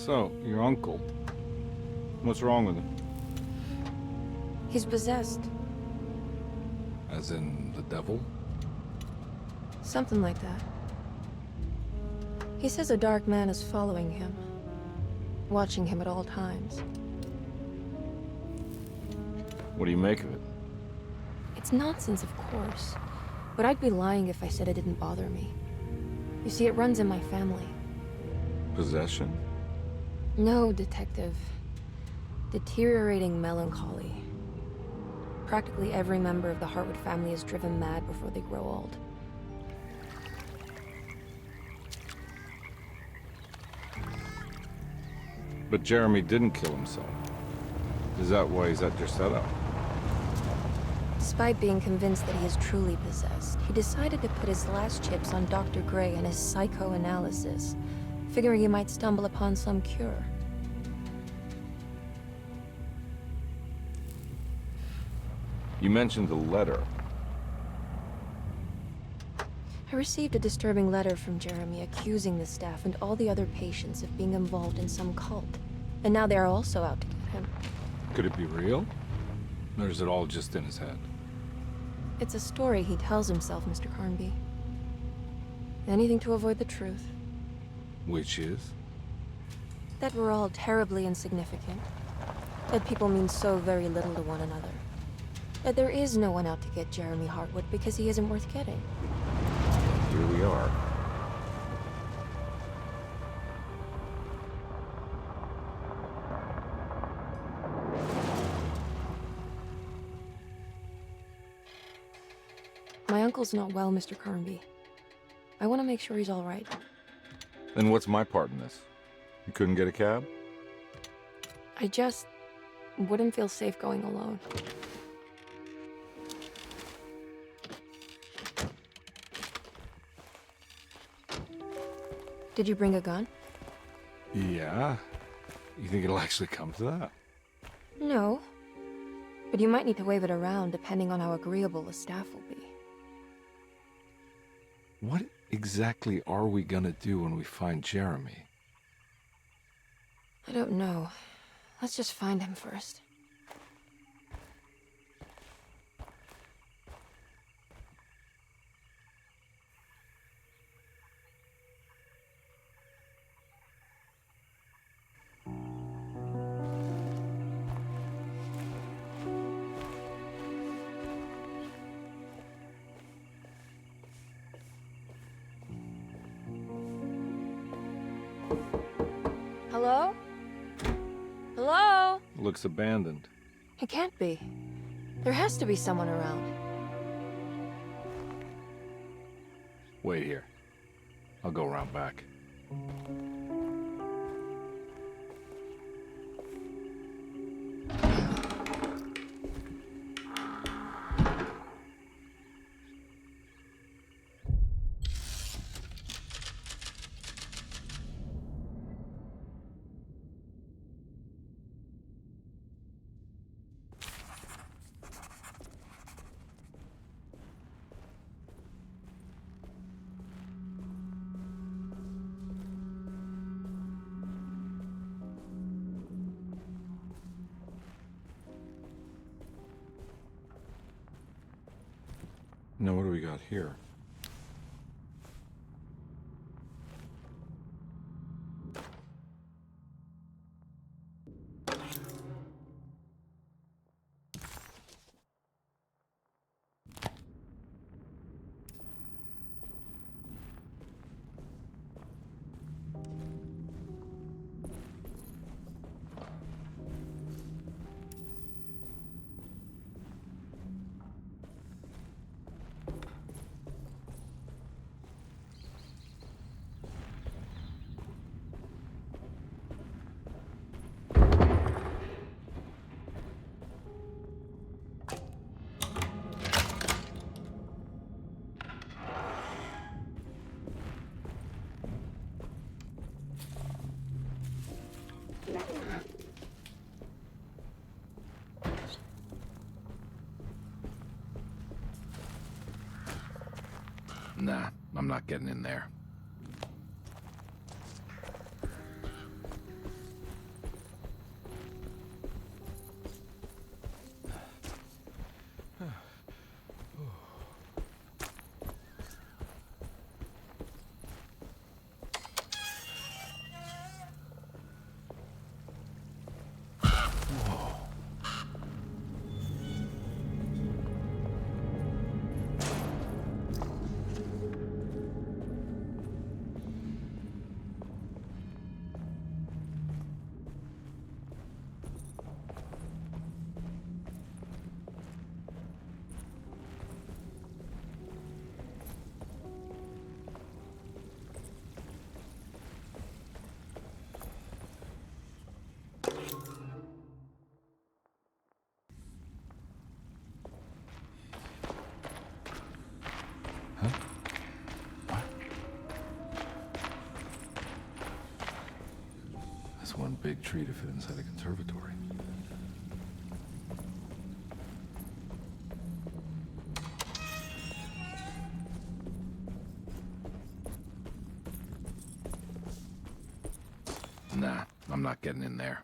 So, your uncle. What's wrong with him? He's possessed. As in the devil? Something like that. He says a dark man is following him, watching him at all times. What do you make of it? It's nonsense, of course, but I'd be lying if I said it didn't bother me. You see, it runs in my family. Possession? No, Detective. Deteriorating melancholy. Practically every member of the Hartwood family is driven mad before they grow old. But Jeremy didn't kill himself. Is that why he's at Derceto? Despite being convinced that he is truly possessed, he decided to put his last chips on Dr. Gray and his psychoanalysis, figuring he might stumble upon some cure. You mentioned the letter. I received a disturbing letter from Jeremy accusing the staff and all the other patients of being involved in some cult. And now they are also out to get him. Could it be real? Or is it all just in his head? It's a story he tells himself, Mr. Carnby. Anything to avoid the truth. Which is? That we're all terribly insignificant. That people mean so very little to one another. That there is no one out to get Jeremy Hartwood because he isn't worth getting. Here we are. My uncle's not well, Mr. Carnby. I want to make sure he's all right. Then what's my part in this? You couldn't get a cab? I just wouldn't feel safe going alone. Did you bring a gun? Yeah. You think it'll actually come to that? No. But you might need to wave it around depending on how agreeable the staff will be. What exactly are we gonna do when we find Jeremy? I don't know. Let's just find him first. Hello? Hello? Looks abandoned. It can't be. There has to be someone around. Wait here. I'll go around back. Now what do we got here? Nah, I'm not getting in there. Big tree to fit inside a conservatory. Nah, I'm not getting in there.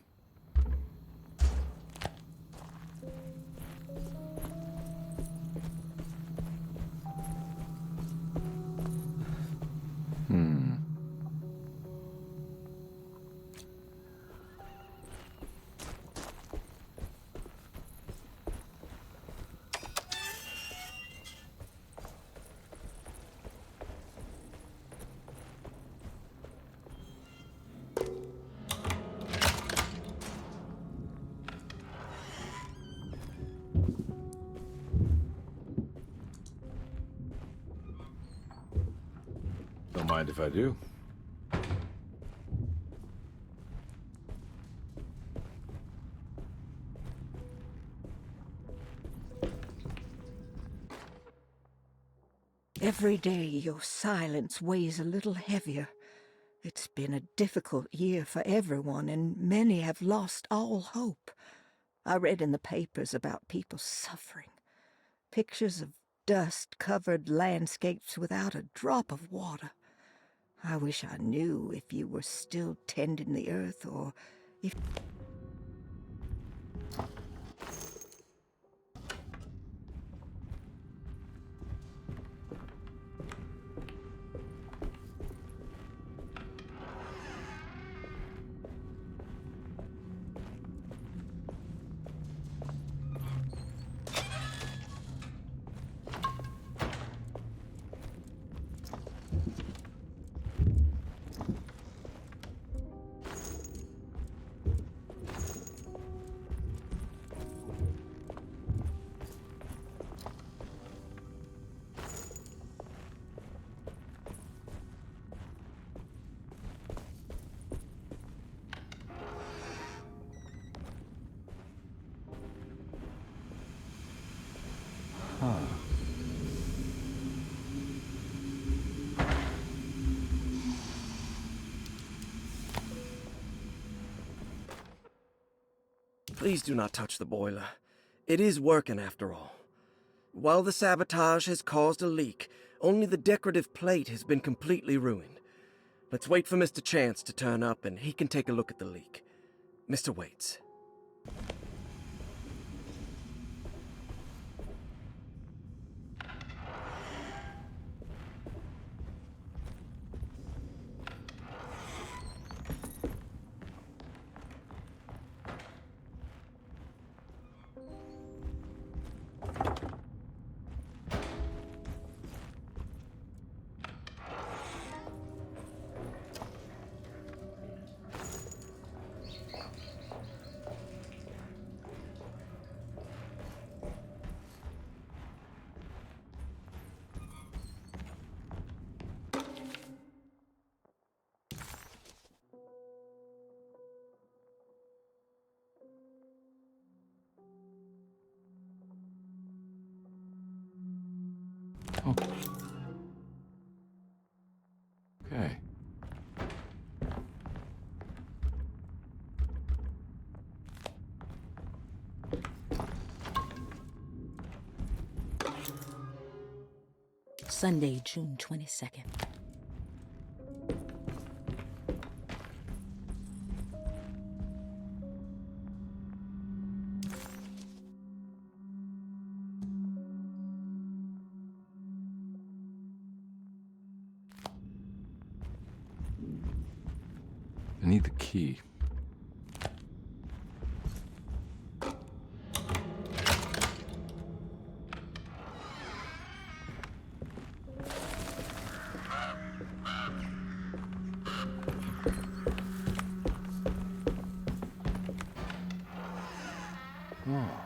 Don't mind if I do. Every day your silence weighs a little heavier. It's been a difficult year for everyone, and many have lost all hope. I read in the papers about people suffering. Pictures of dust-covered landscapes without a drop of water. I wish I knew if you were still tending the earth, or if... Please do not touch the boiler. It is working after all. While the sabotage has caused a leak, only the decorative plate has been completely ruined. Let's wait for Mr. Chance to turn up and he can take a look at the leak. Mr. Waits. Oh. Okay. Sunday, June 22nd. I need the key. Oh.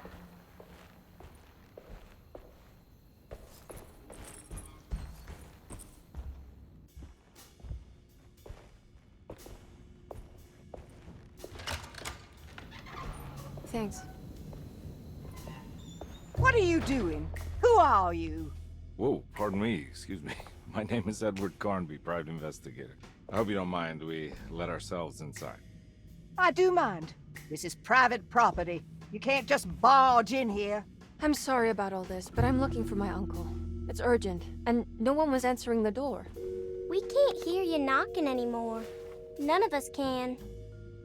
Thanks. What are you doing? Who are you? Whoa, pardon me, excuse me. My name is Edward Carnby, private investigator. I hope you don't mind we let ourselves inside. I do mind. This is private property. You can't just barge in here. I'm sorry about all this, but I'm looking for my uncle. It's urgent, and no one was answering the door. We can't hear you knocking anymore. None of us can.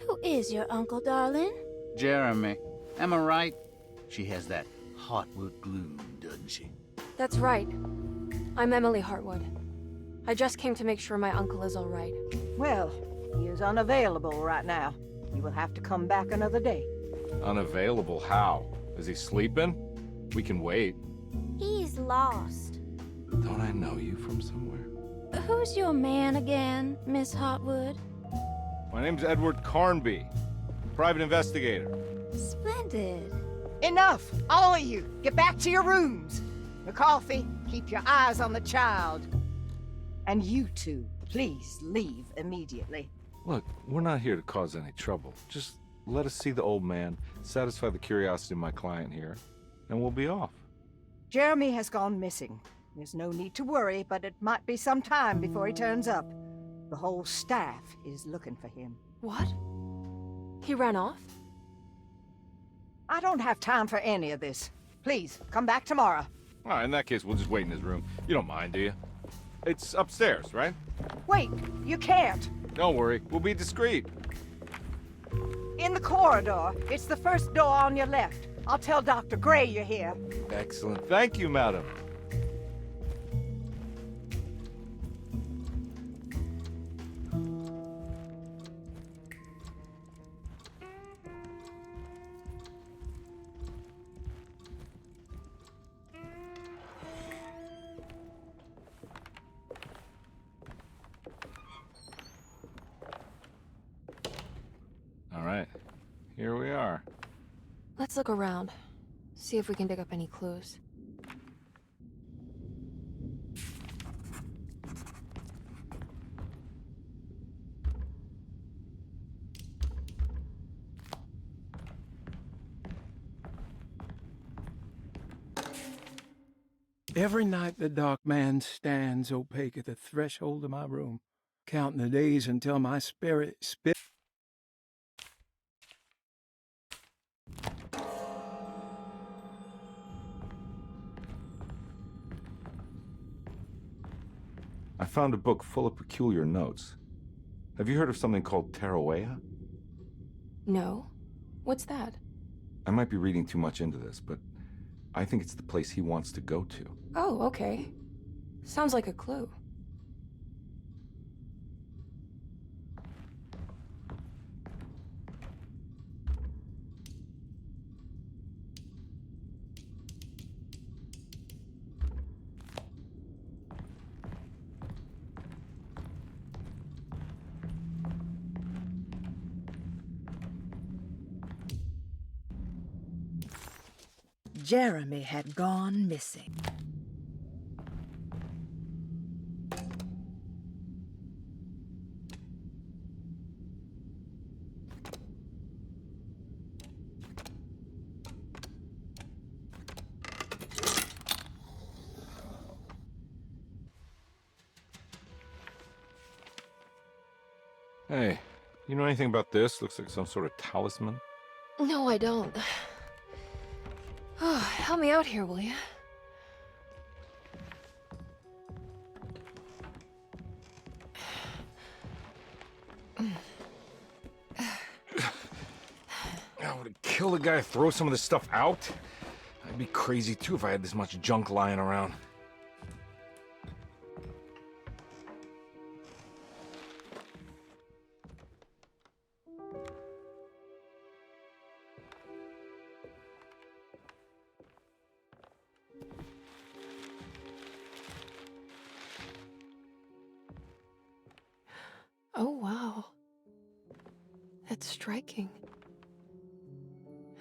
Who is your uncle, darling? Jeremy. Am I right? She has that Hartwood gloom, doesn't she? That's right. I'm Emily Hartwood. I just came to make sure my uncle is all right. Well, he is unavailable right now. You will have to come back another day. Unavailable how? Is he sleeping? We can wait. He's lost. Don't I know you from somewhere? Who's your man again, Miss Hartwood? My name's Edward Carnby. Private investigator. Splendid. Enough! All of you! Get back to your rooms! McCarthy, keep your eyes on the child. And you two, please leave immediately. Look, we're not here to cause any trouble. Just let us see the old man, satisfy the curiosity of my client here, and we'll be off. Jeremy has gone missing. There's no need to worry, but it might be some time before he turns up. The whole staff is looking for him. What? He ran off? I don't have time for any of this. Please, come back tomorrow. All right, in that case, we'll just wait in his room. You don't mind, do you? It's upstairs, right? Wait, you can't. Don't worry, we'll be discreet. In the corridor. It's the first door on your left. I'll tell Dr. Gray you're here. Excellent. Thank you, madam. All right, here we are. Let's look around. See if we can dig up any clues. Every night the dark man stands opaque at the threshold of my room, counting the days until my spirit I found a book full of peculiar notes. Have you heard of something called Tarawea? No? What's that? I might be reading too much into this, but I think it's the place he wants to go to. Oh, okay. Sounds like a clue. Jeremy had gone missing. Hey, you know anything about this? Looks like some sort of talisman. No, I don't. Oh, help me out here, will you? I would it kill the guy to throw some of this stuff out? I'd be crazy too if I had this much junk lying around. Oh, wow. That's striking.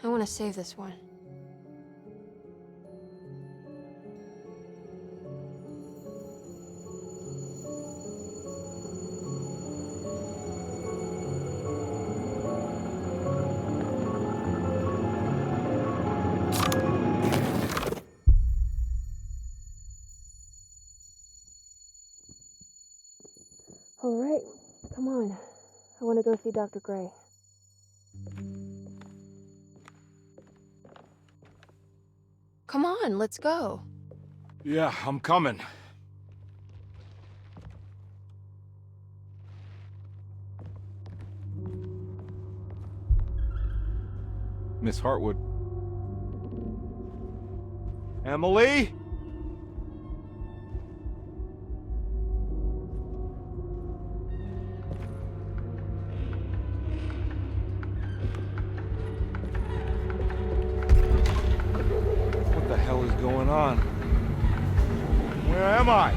I want to save this one. All right, come on. I want to go see Dr. Gray. Come on, let's go. Yeah, I'm coming. Miss Hartwood. Emily? What the hell is going on? Where am I?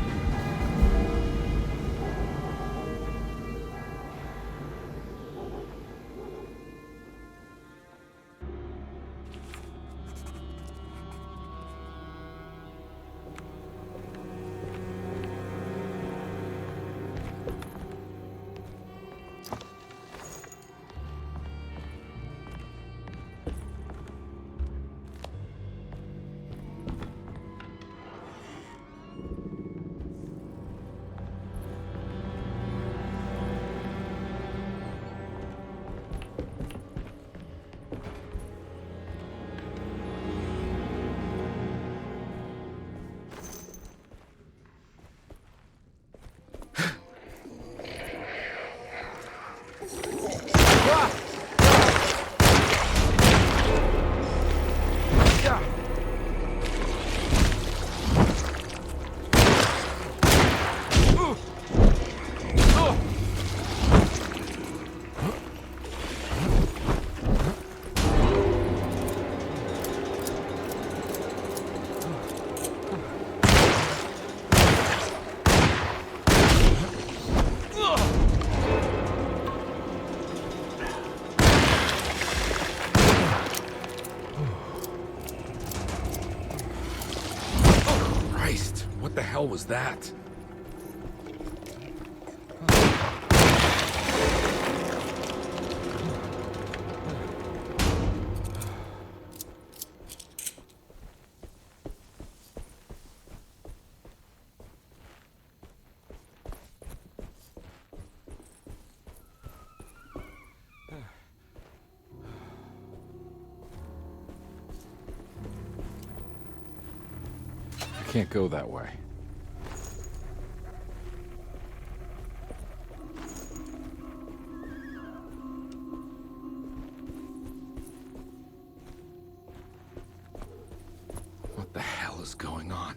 What the hell was that? I can't go that way. What the hell is going on?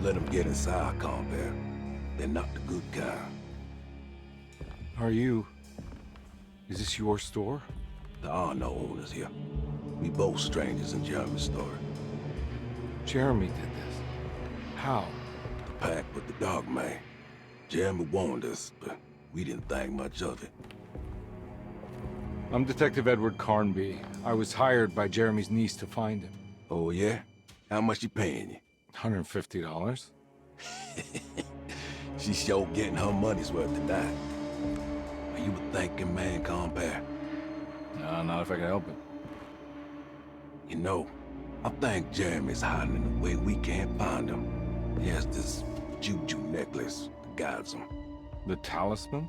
Let them get inside, Carnby. They're not the good kind. Are you... Is this your store? There are no owners here. We both strangers in Jeremy's story. Jeremy did this. How? The pact with the dog man. Jeremy warned us, but we didn't think much of it. I'm Detective Edward Carnby. I was hired by Jeremy's niece to find him. Oh, yeah? How much she paying you? $150. She's sure getting her money's worth tonight. Are you a thinking man, Carnby? No, not if I can help it. You know, I think Jeremy's hiding in a way we can't find him. He has this juju necklace that guides him. The Talisman?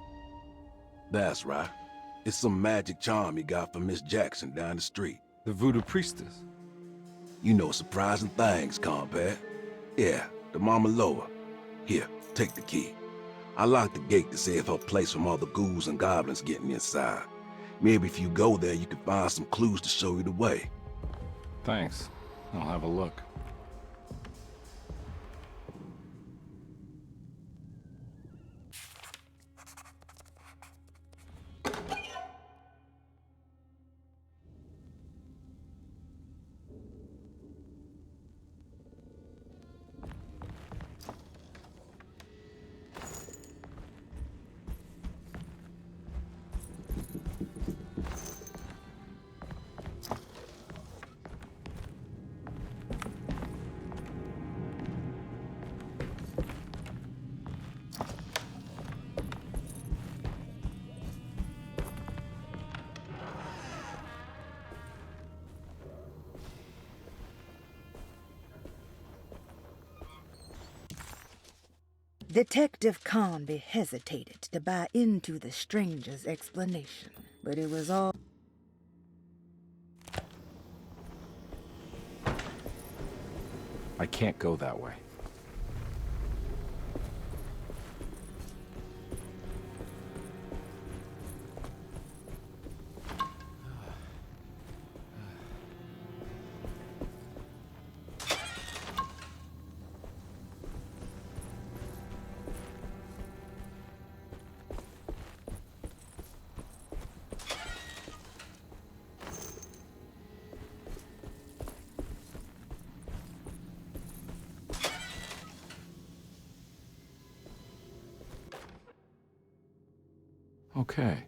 That's right. It's some magic charm he got from Miss Jackson down the street. The voodoo priestess? You know surprising things, Carnby. Yeah, the Mama Loa. Here, take the key. I locked the gate to save her place from all the ghouls and goblins getting inside. Maybe if you go there, you can find some clues to show you the way. Thanks. I'll have a look. Detective Carnby hesitated to buy into the stranger's explanation, but it was all... I can't go that way. Okay.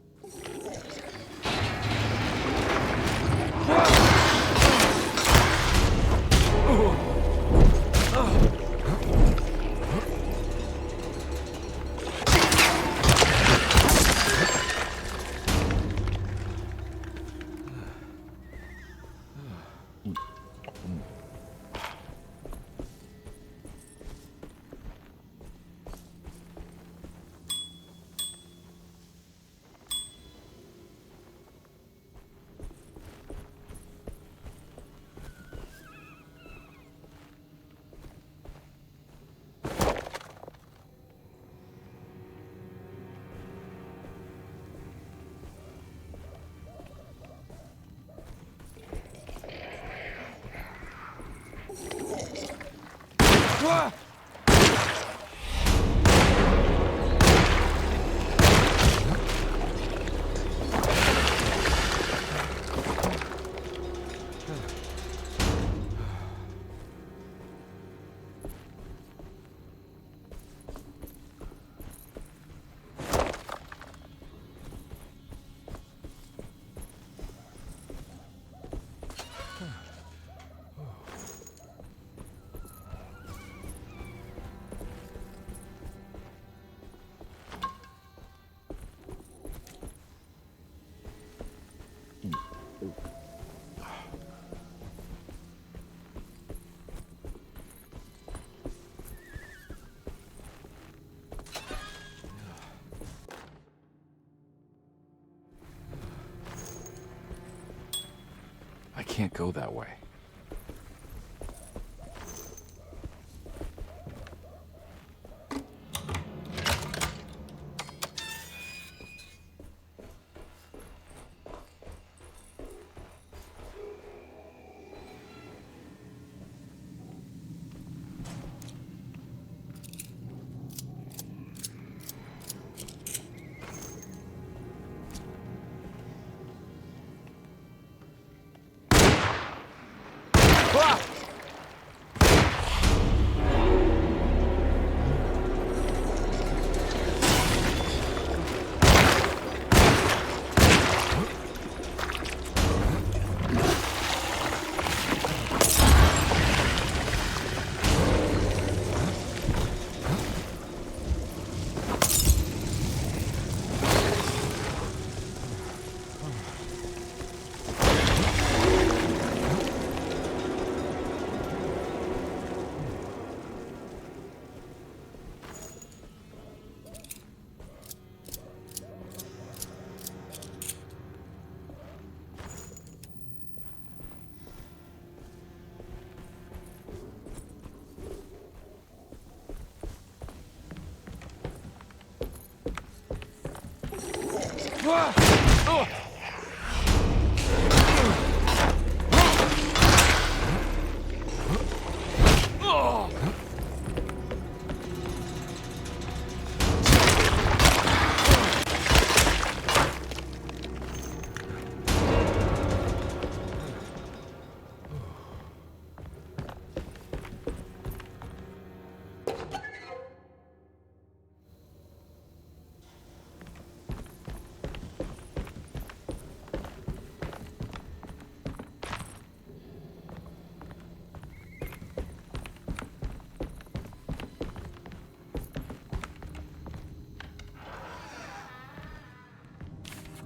I can't go that way.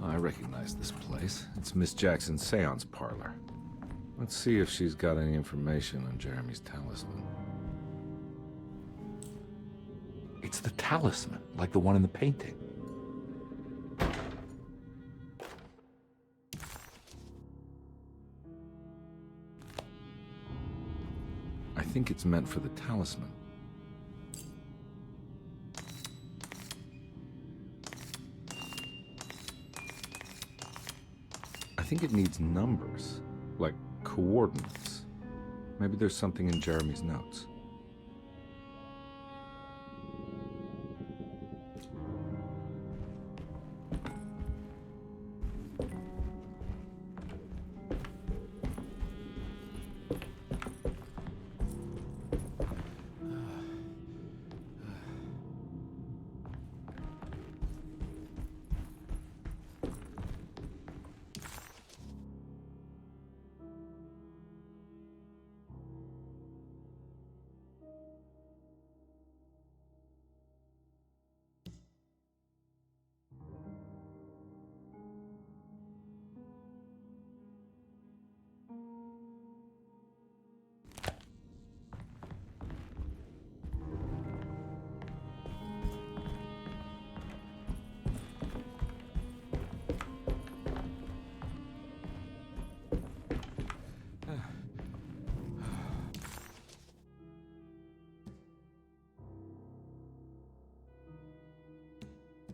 I recognize this place. It's Miss Jackson's seance parlor. Let's see if she's got any information on Jeremy's talisman. It's the talisman, like the one in the painting. I think it's meant for the talisman. I think it needs numbers, like coordinates. Maybe there's something in Jeremy's notes.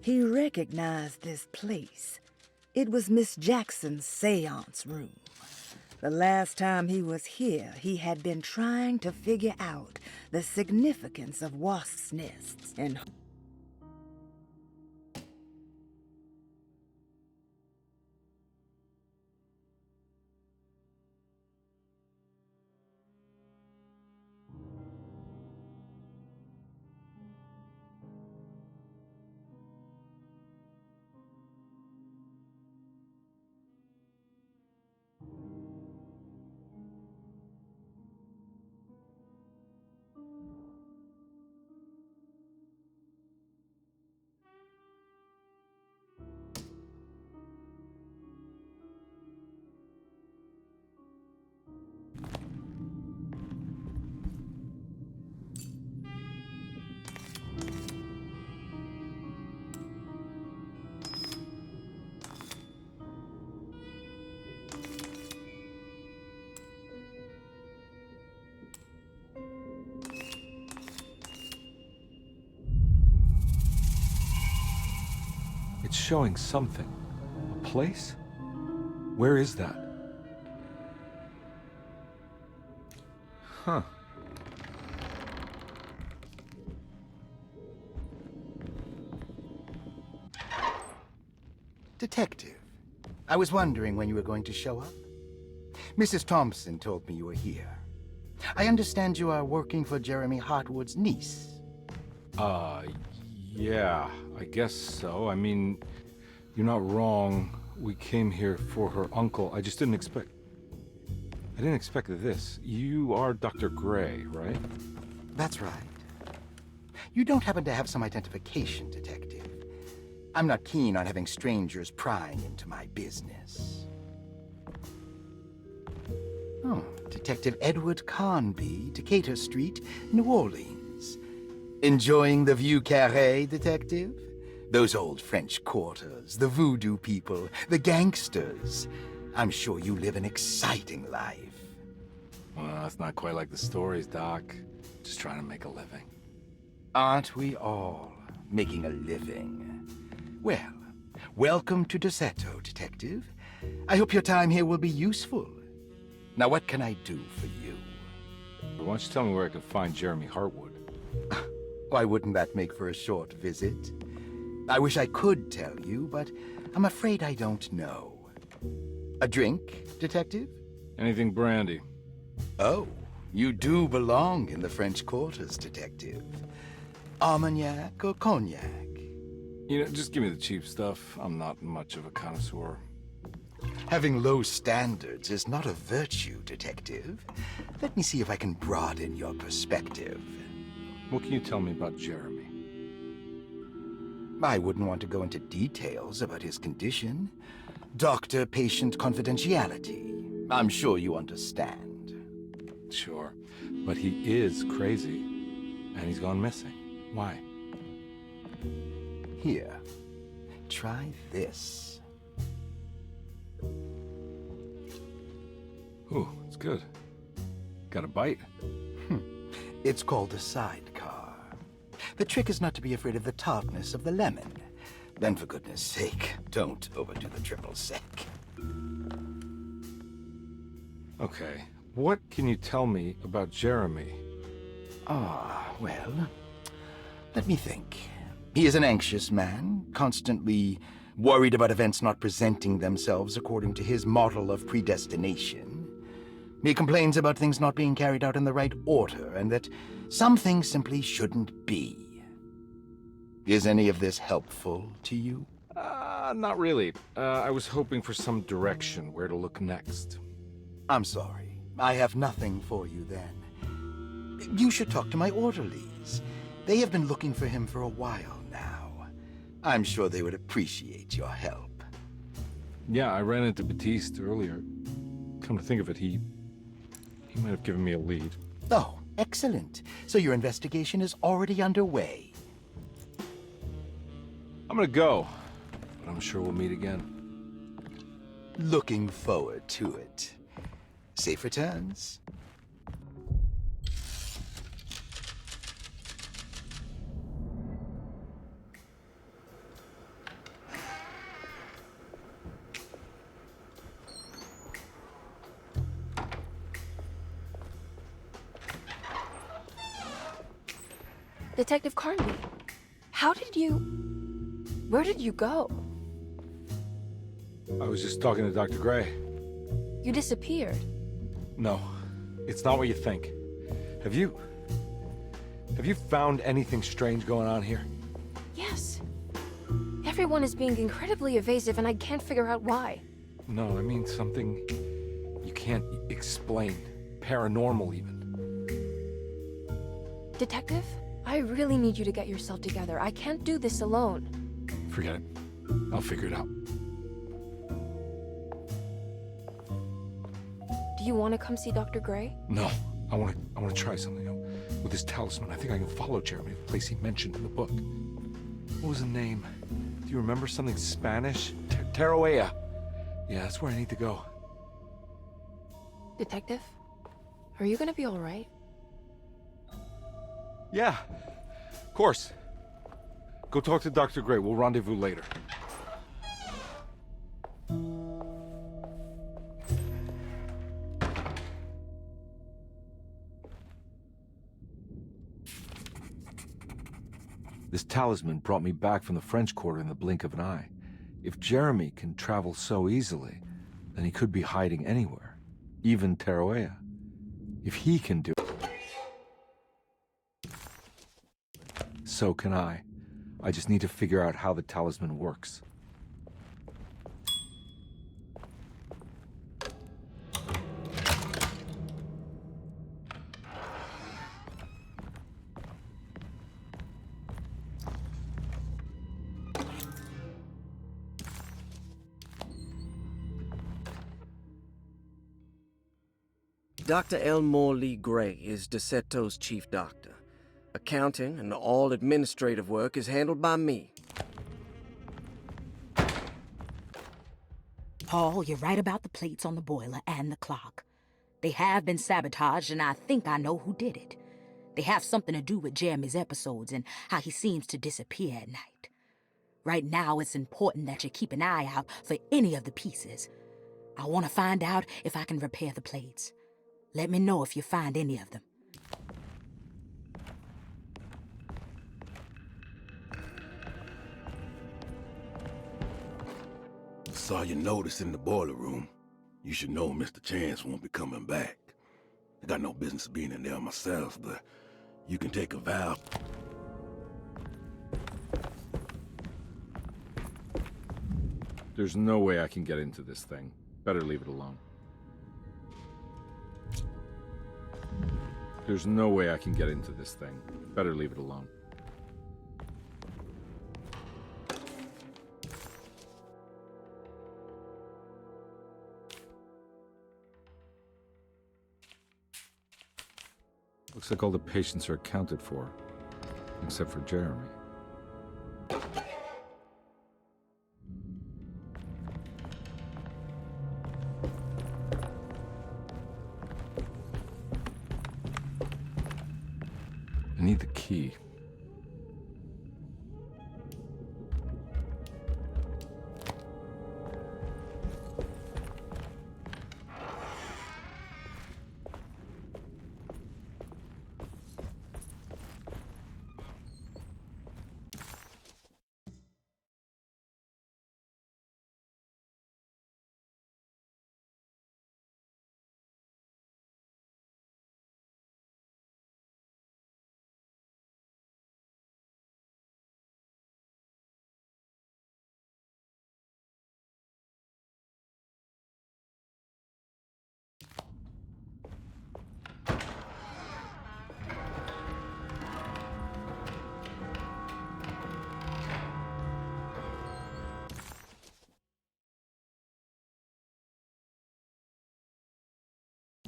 He recognized this place. It was Miss Jackson's seance room. The last time he was here, he had been trying to figure out the significance of wasps' nests and It's showing something. A place? Where is that? Huh. Detective, I was wondering when you were going to show up. Mrs. Thompson told me you were here. I understand you are working for Jeremy Hartwood's niece. Yeah, I guess so. I mean, you're not wrong. We came here for her uncle. I just didn't expect... I didn't expect this. You are Dr. Gray, right? That's right. You don't happen to have some identification, Detective. I'm not keen on having strangers prying into my business. Oh, Detective Edward Carnby, Decatur Street, New Orleans. Enjoying the Vieux Carré, Detective? Those old French quarters, the voodoo people, the gangsters. I'm sure you live an exciting life. Well, it's not quite like the stories, Doc. Just trying to make a living. Aren't we all making a living? Well, welcome to Derceto, Detective. I hope your time here will be useful. Now, what can I do for you? Why don't you tell me where I can find Jeremy Hartwood? Why wouldn't that make for a short visit? I wish I could tell you, but I'm afraid I don't know. A drink, Detective? Anything brandy. Oh, you do belong in the French quarters, Detective. Armagnac or cognac? You know, just give me the cheap stuff. I'm not much of a connoisseur. Having low standards is not a virtue, Detective. Let me see if I can broaden your perspective. What can you tell me about Jeremy? I wouldn't want to go into details about his condition. Doctor-patient confidentiality. I'm sure you understand. Sure, but he is crazy, and he's gone missing. Why? Here, try this. Ooh, it's good. Got a bite? It's called a sidecar. The trick is not to be afraid of the tartness of the lemon. Then, for goodness sake, don't overdo the triple sec. Okay, what can you tell me about Jeremy? Well, let me think. He is an anxious man, constantly worried about events not presenting themselves according to his model of predestination. He complains about things not being carried out in the right order, and that some things simply shouldn't be. Is any of this helpful to you? Not really. I was hoping for some direction where to look next. I'm sorry. I have nothing for you then. You should talk to my orderlies. They have been looking for him for a while now. I'm sure they would appreciate your help. Yeah, I ran into Batiste earlier. Come to think of it, he might have given me a lead. Oh, excellent. So your investigation is already underway. I'm gonna go, but I'm sure we'll meet again. Looking forward to it. Safe returns. Detective Carnby, where did you go? I was just talking to Dr. Gray. You disappeared. No, it's not what you think. Have you found anything strange going on here? Yes. Everyone is being incredibly evasive and I can't figure out why. No, I mean something you can't explain. Paranormal, even. Detective, I really need you to get yourself together. I can't do this alone. Forget it. I'll figure it out. Do you want to come see Dr. Gray? No, I want to try something. With this talisman, I think I can follow Jeremy to the place he mentioned in the book. What was the name? Do you remember something Spanish? Tarawea. Yeah, that's where I need to go. Detective, are you gonna be all right? Yeah, of course. Go talk to Dr. Gray. We'll rendezvous later. This talisman brought me back from the French Quarter in the blink of an eye. If Jeremy can travel so easily, then he could be hiding anywhere, even Tarawea. If he can do it, so can I. I just need to figure out how the talisman works. Dr. Elmore Lee Gray is Derceto's chief doctor. Accounting and all administrative work is handled by me. Paul, you're right about the plates on the boiler and the clock. They have been sabotaged, and I think I know who did it. They have something to do with Jeremy's episodes and how he seems to disappear at night. Right now, it's important that you keep an eye out for any of the pieces. I want to find out if I can repair the plates. Let me know if you find any of them. Saw your notice in the boiler room. You should know Mr. Chance won't be coming back. I got no business being in there myself, but you can take a vow. There's no way I can get into this thing. Better leave it alone. There's no way I can get into this thing. Better leave it alone. Looks like all the patients are accounted for, except for Jeremy. the key.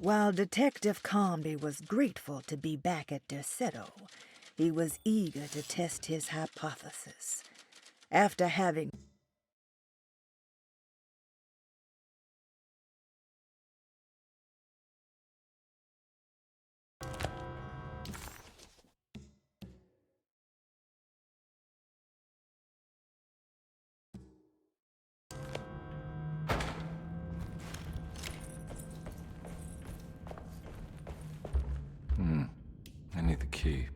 While Detective Carnby was grateful to be back at Derceto, he was eager to test his hypothesis. After having I need the key.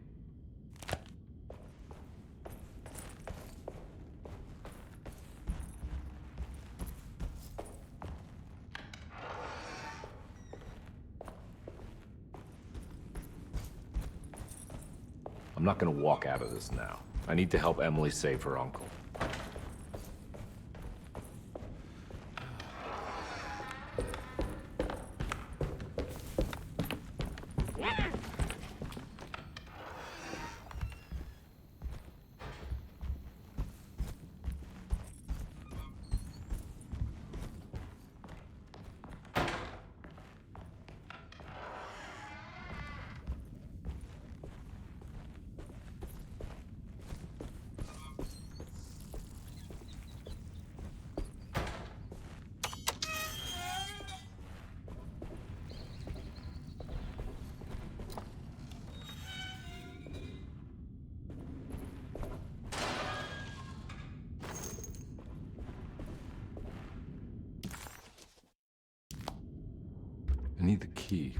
I'm not gonna walk out of this now. I need to help Emily save her uncle. I need the key.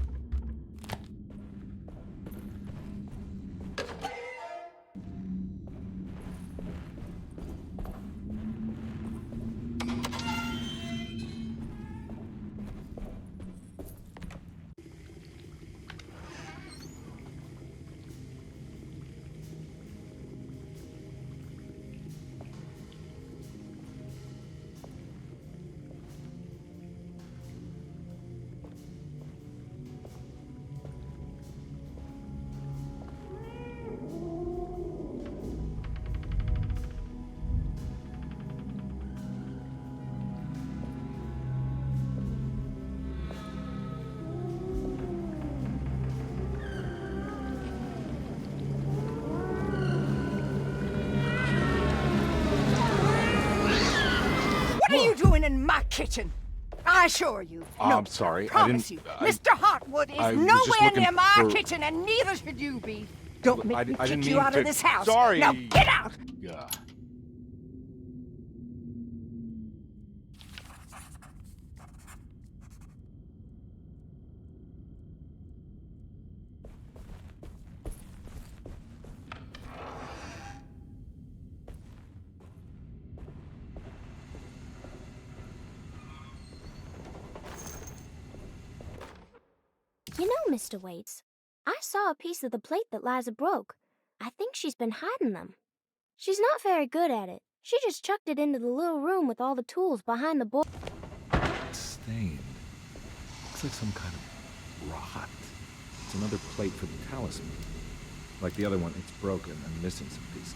What are you doing in my kitchen? I assure you. Oh, no, I'm sorry. Promise you. Mr. Hartwood I is was just nowhere looking near my for- kitchen, and neither should you be. Don't make me I kick didn't you mean out to... of this house. Sorry. Now get out! Yeah. You know, Mr. Waits, I saw a piece of the plate that Liza broke. I think she's been hiding them. She's not very good at it. She just chucked it into the little room with all the tools behind the board. Stain. Looks like some kind of rot. It's another plate for the Talisman. Like the other one, it's broken and missing some pieces.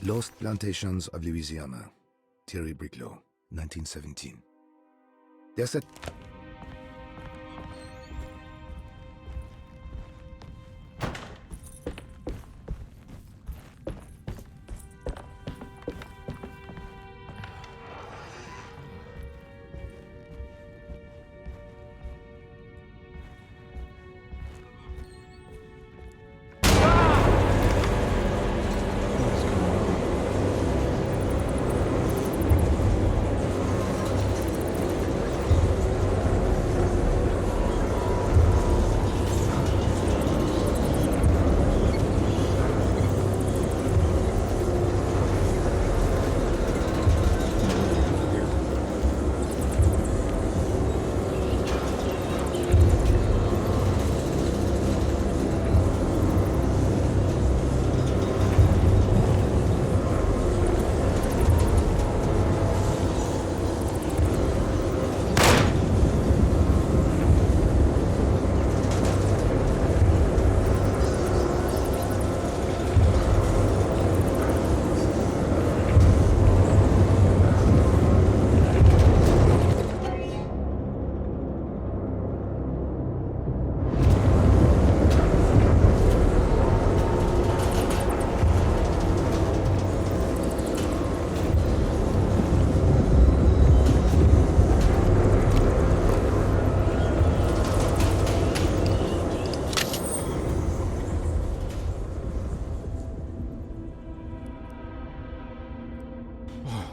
Lost Plantations of Louisiana. Thierry Briclot, 1917. Derceto...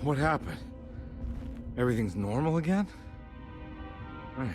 What happened? Everything's normal again? Right.